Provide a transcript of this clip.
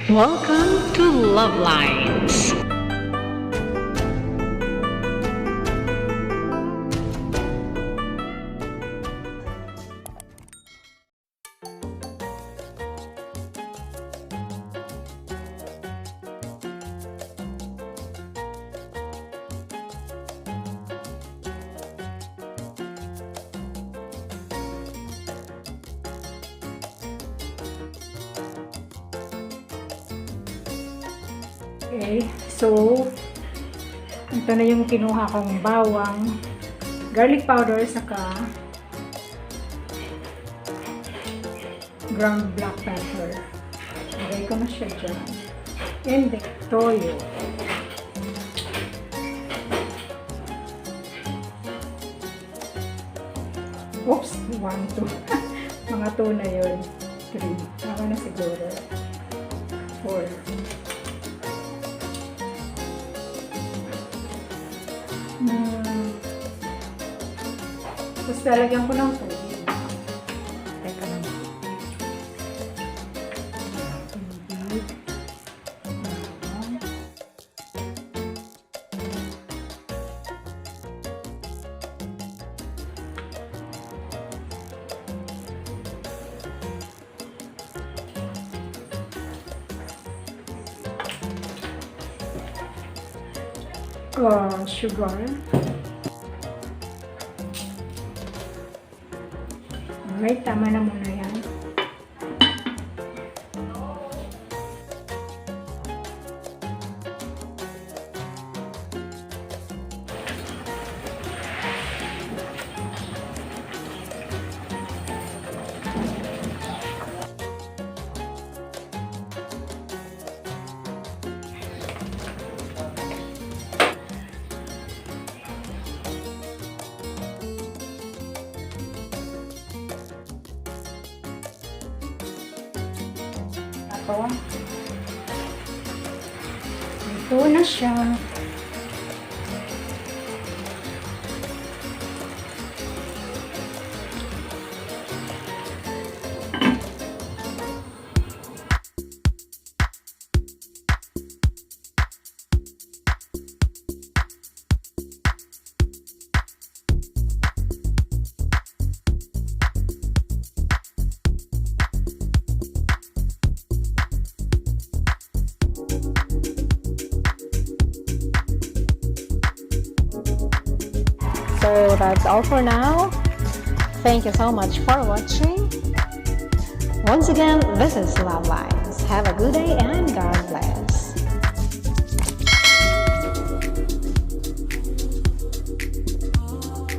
Welcome to Love Lines. Okay, so ito na yung kinuha kong bawang, garlic powder, saka ground black pepper. Lagay ko na siya dyan. And then, toyo. Oops, 1, 2. Mga 2 na yun. 3. Mga na siguro. 4. Tapos lalagyan ko ng tubig. Teka lang. Tubig. Sugar. Alright, tama na muna yan. Ito na siya. So that's all for now. Thank you so much for watching. Once again, this is Love Lines. Have a good day and God bless.